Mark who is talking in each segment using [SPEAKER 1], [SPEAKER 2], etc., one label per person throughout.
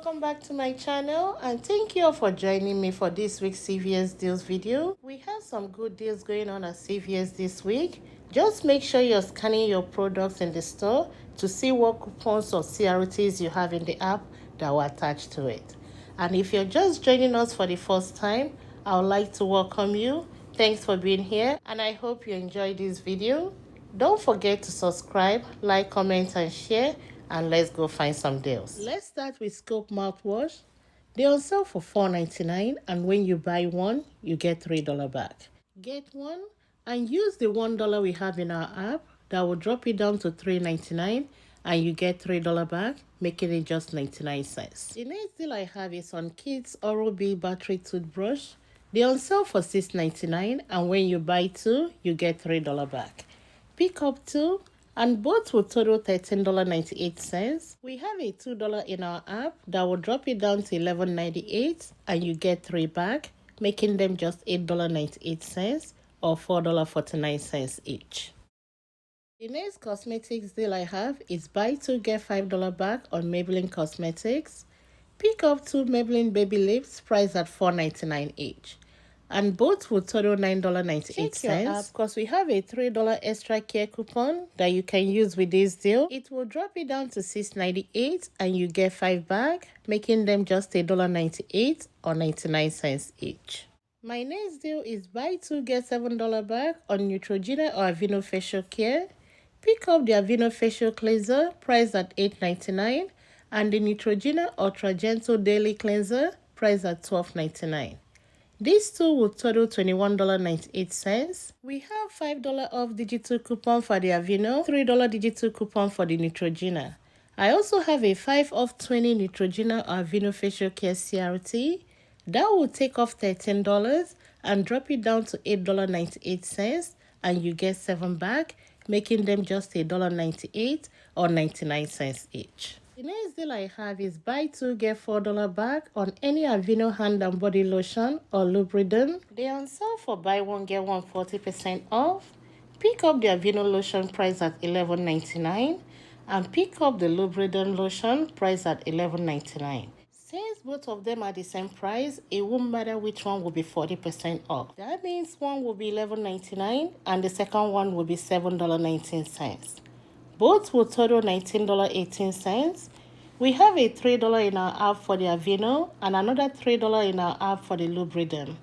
[SPEAKER 1] welcome back to my channel, and thank you all for joining me for this week's CVS deals video. We have some good deals going on at CVS this week. Just make sure you're scanning your products in the store to see what coupons or CRTs you have in the app that will attach to it. And if you're just joining us for the first time, I would like to welcome you. Thanks for being here, and I hope you enjoyed this video. Don't forget to subscribe, like, comment, and share, and let's go find some deals. Let's start with Scope mouthwash. They're on sale for $4.99, and when you buy one, you get $3 back. Get one and use the $1 we have in our app. That will drop it down to $3.99, and you get $3 back, making it just 99 cents. The next deal I have is on Kids Oral-B battery toothbrush. They're on sale for $6.99, and when you buy two, you get $3 back. Pick up two, and both will total $13.98. We have a $2 in our app that will drop it down to $11.98, and you get three back, making them just $8.98 or $4.49 each. The next cosmetics deal I have is buy two get $5 back on Maybelline Cosmetics. Pick up two Maybelline baby lips priced at $4.99 each, and both will total $9.98. Check your app because we have a $3 extra care coupon that you can use with this deal. It will drop it down to $6.98, and you get five back, making them just $1.98 or 99 cents each. My next deal is buy two get $7 back on Neutrogena or Aveeno facial care. Pick up the Aveeno facial cleanser priced at $8.99 and the Neutrogena Ultra Gentle Daily Cleanser priced at $12.99. These two will total $21.98. We have $5 off digital coupon for the Aveeno, $3 digital coupon for the Neutrogena. I also have a 5 off 20 Neutrogena or Aveeno facial care CRT. That will take off $13 and drop it down to $8.98, and you get 7 back, making them just $1.98 or 99 cents each. The next deal I have is buy two get $4 back on any Aveeno hand and body lotion or lubricant. They are on sale for buy one get one 40% off. Pick up the Aveeno lotion price at $11.99 and pick up the lubricant lotion price at $11.99. Since both of them are the same price, it won't matter which one will be 40% off. That means one will be $11.99 and the second one will be $7.19. Both will total $19.18. We have a $3 in our app for the Aveeno and another $3 in our app for the lubricant.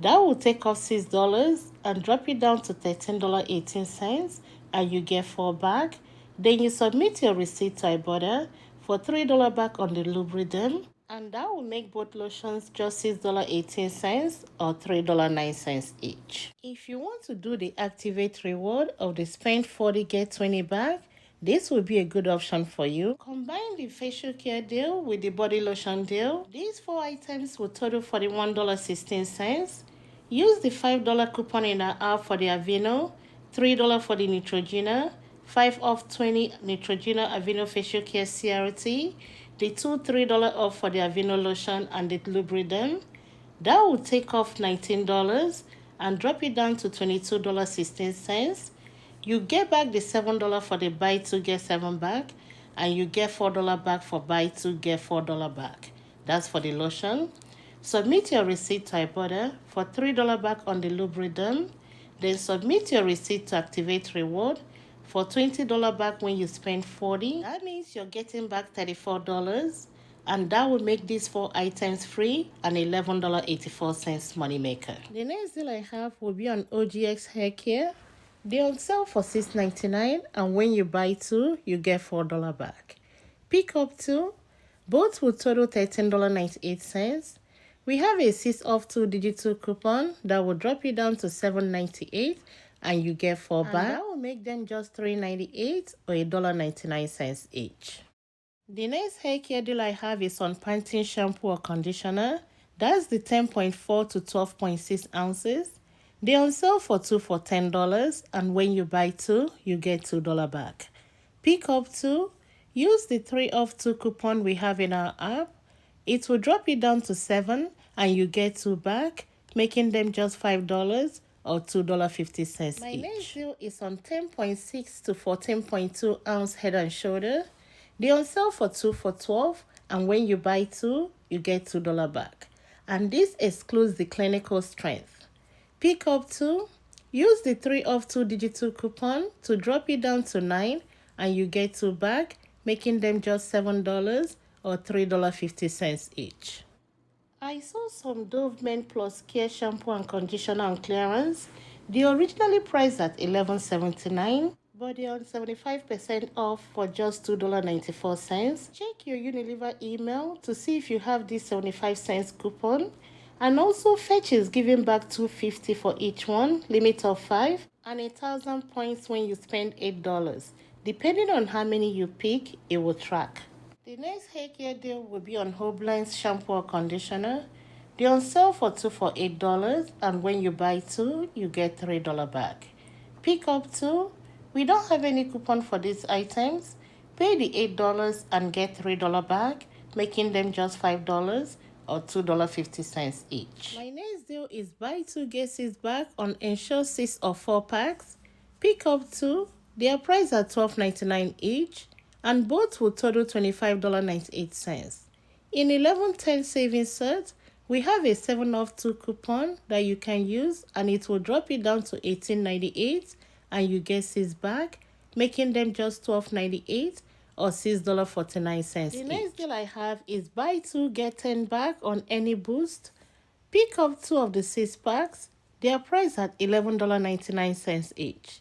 [SPEAKER 1] That will take off $6 and drop it down to $13.18, and you get 4 back. Then you submit your receipt to Ibotta for $3 back on the lubricant, and that will make both lotions just $6.18 or $3.09 each. If you want to do the activate reward of the spend 40 get 20 back, this will be a good option for you. Combine the facial care deal with the body lotion deal. These 4 items will total $41.16. Use the $5 coupon in our app for the Aveeno, $3 for the Neutrogena, 5 off 20 Neutrogena Aveeno facial care CRT, the two $3 off for the Aveeno lotion and the lubricant. That will take off $19 and drop it down to $22.16. You get back the $7 for the buy two get 7 back, and you get $4 back for buy two get $4 back. That's for the lotion. Submit your receipt to Ibotta for $3 back on the lubricant. Then submit your receipt to activate reward for $20 back when you spend $40. That means you're getting back $34, and that will make these 4 items free and $11.84 money maker. The next deal I have will be on OGX hair care. They're on sale for $6.99, and when you buy two, you get $4 back. Pick up two. Both will total $13.98. We have a 6 off 2 digital coupon that will drop it down to $7.98, and you get 4 back. That will make them just $3.98 or $1.99 each. The next hair care deal I have is on Pantene shampoo or conditioner. That's the 10.4 to 12.6 ounces. They're on sale for 2 for $10, and when you buy 2, you get $2 back. Pick up 2. Use the 3 off 2 coupon we have in our app. It will drop it down to 7, and you get 2 back, making them just $5 or $2.50 My next deal is on 10.6 to 14.2 ounce head and shoulder. They're on sale for 2 for $12, and when you buy 2, you get $2 back. And this excludes the clinical strength. Pick up 2, use the 3 off 2 digital coupon to drop it down to 9 and you get 2 back, making them just $7 or $3.50 each. I saw some Dove Men Plus Care shampoo and conditioner on clearance. They originally priced at $11.79, but they're on 75% off for just $2.94. Check your Unilever email to see if you have this 75 cents coupon. And also Fetch is giving back $2.50 for each one, limit of 5, and 1,000 points when you spend $8. Depending on how many you pick, it will track. The next hair care deal will be on Hoblin's shampoo or conditioner. They're on sale for 2 for $8, and when you buy 2, you get $3 back. Pick up 2. We don't have any coupon for these items. Pay the $8 and get $3 back, making them just $5 or $2.50 each. My next deal is buy 2 get 6 back on Ensure 6 or 4 packs. Pick up 2. They are priced at $12.99 each, and both will total $25.98. In 1110 savings set, we have a 7 off 2 coupon that you can use, and it will drop it down to $18.98 and you get 6 back, making them just $12.98 or $6.49 each. The next deal I have is buy 2 get 10 back on any Boost. Pick up 2 of the 6 packs. They are priced at $11.99 each,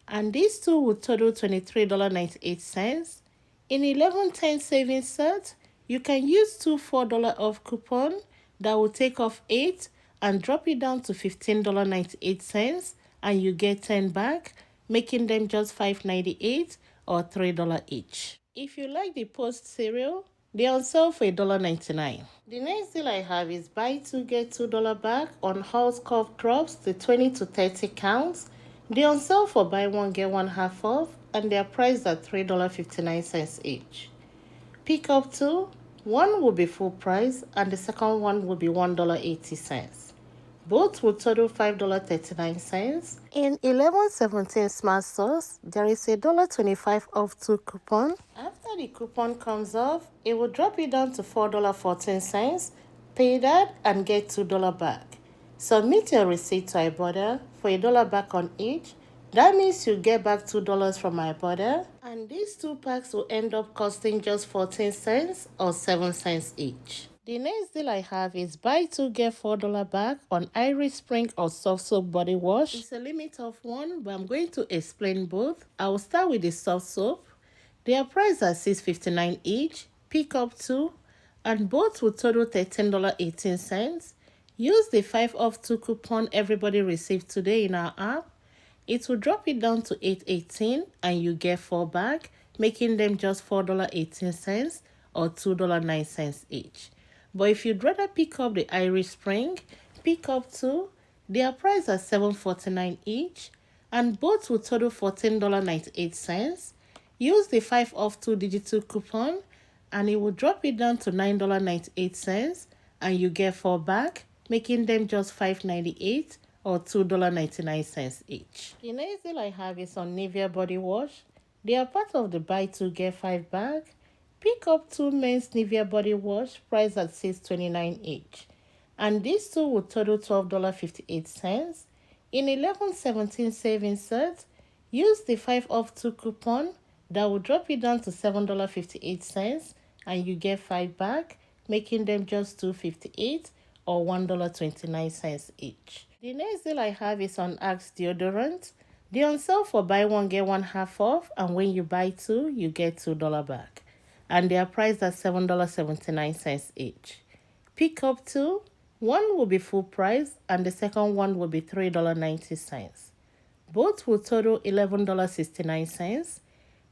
[SPEAKER 1] and these 2 will total $23.98. In 1110 savings set, you can use 2 $4 off coupon that will take off 8 and drop it down to $15.98 and you get 10 back, making them just $5.98 or $3 each. If you like the Post cereal, they're on sale for $1.99. The next deal I have is buy 2 get $2 back on Halls cough drops, the 20 to 30 counts. They're on sale for buy 1 get 1 half off, and they're priced at $3.59 each. Pick up 2. One will be full price and the second one will be $1.80. Both will total $5.39. In 1117 Smart Sauce, there is a $1.25 off 2 coupon. After the coupon comes off, it will drop it down to $4.14. Pay that and get $2 back. Submit your receipt to Ibotta for $1 back on each. That means you get back $2 from Ibotta, and these 2 packs will end up costing just 14 cents or 7 cents each. The next deal I have is buy 2 get $4 back on Irish Spring or Soft Soap Body Wash. It's a limit of 1, but I'm going to explain both. I will start with the soft soap. They are priced at $6.59 each. Pick up 2, and both will total $13.18. Use the 5 off 2 coupon everybody received today in our app. It will drop it down to $8.18 and you get 4 back, making them just $4.18 or $2.09 each. But if you'd rather pick up the Irish Spring, pick up 2. They are priced at $7.49 each, and both will total $14.98. Use the 5 off 2 digital coupon and it will drop it down to $9.98 and you get 4 back, making them just $5.98 or $2.99 each. The next deal I have is on Nivea body wash. They are part of the buy 2 get 5 bag. Pick up 2 men's Nivea body wash priced at $6.29 each, and these 2 will total $12.58. In 1117 savings set, use the 5 off 2 coupon that will drop it down to $7.58 and you get 5 back, making them just $2.58 or $1.29 each. The next deal I have is on Axe Deodorant. They're on sale for buy 1 get 1 half off, and when you buy 2, you get $2 back. And they are priced at $7.79 each. Pick up 2. One will be full price and the second one will be $3.90. Both will total $11.69.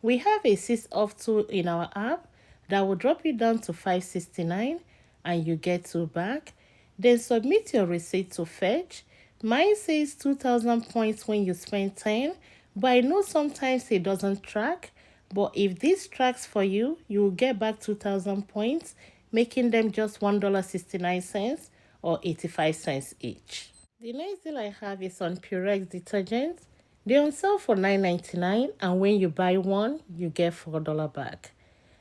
[SPEAKER 1] We have a 6 off 2 in our app that will drop it down to $5.69 and you get 2 back. Then submit your receipt to Fetch. Mine says 2,000 points when you spend 10, but I know sometimes it doesn't track. But if this tracks for you, you will get back 2,000 points, making them just $1.69 or 85 cents each. The next deal I have is on Purex detergent. They're on sale for $9.99, and when you buy 1, you get $4 back.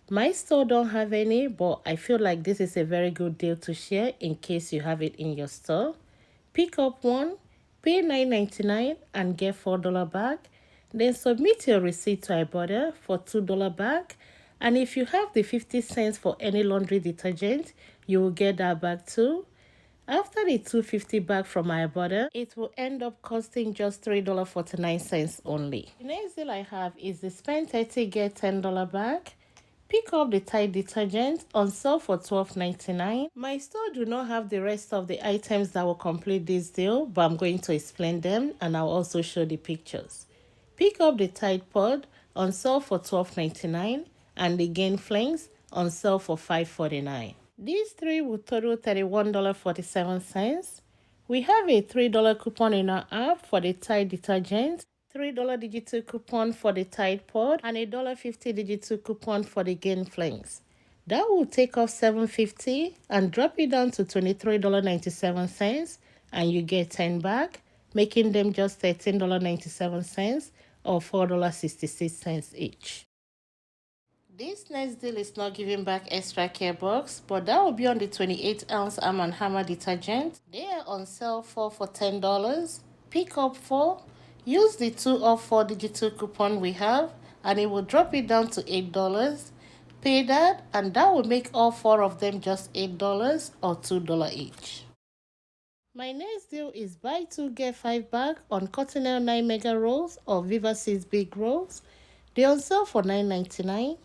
[SPEAKER 1] My store don't have any, but I feel like this is a very good deal to share in case you have it in your store. Pick up one, pay $9.99 and get $4 back. Then submit your receipt to Ibotta for $2 back. And if you have the 50 cents for any laundry detergent, you will get that back too. After the $2.50 back from Ibotta, it will end up costing just $3.49 only. The next deal I have is the spend 30 get $10 back. Pick up the Tide detergent on sale for $12.99. My store do not have the rest of the items that will complete this deal, but I'm going to explain them and I'll also show the pictures. Pick up the Tide pod on sale for $12.99 and the Gain Flings on sale for $5.49. These three will total $31.47. We have a $3 coupon in our app for the Tide detergent, $3 digital coupon for the Tide Pod, and a $1.50 digital coupon for the Gain Flings. That will take off $7.50 and drop it down to $23.97, and you get 10 back, making them just $13.97 or $4.66 each. This next deal is not giving back extra care box, but that will be on the 28-ounce Arm & Hammer detergent. They are on sale for $10. Pick up 4. Use the 2 off 4 digital coupon we have, and it will drop it down to $8. Pay that, and that will make all 4 of them just $8 or $2 each. My next deal is buy 2 get 5 back on Cottonelle 9 mega rolls or Viva 6 big rolls. They're on sale for $9.99.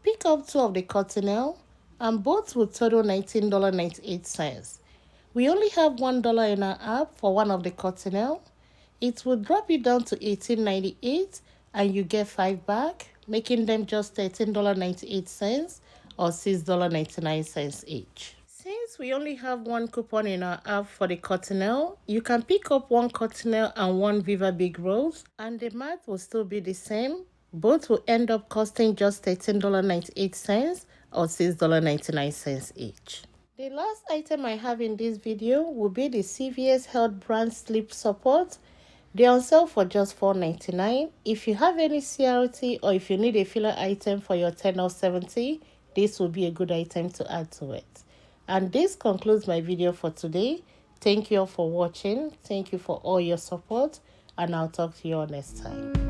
[SPEAKER 1] Pick up 2 of the Cottonelle, and both will total $19.98. We only have $1 in our app for one of the Cottonelle. It will drop it down to $18.98, and you get 5 back, making them just $13.98 or $6.99 each. Since we only have one coupon in our app for the Cottonelle, you can pick up 1 Cottonelle and 1 Viva Big Rolls, and the math will still be the same. Both will end up costing just $13.98 or $6.99 each. The last item I have in this video will be the CVS Health Brand Sleep Support. They're on sale for just $4.99. If you have any CRT or if you need a filler item for your 10 or 70, this will be a good item to add to it. And this concludes my video for today. Thank you all for watching. Thank you for all your support, and I'll talk to you all next time.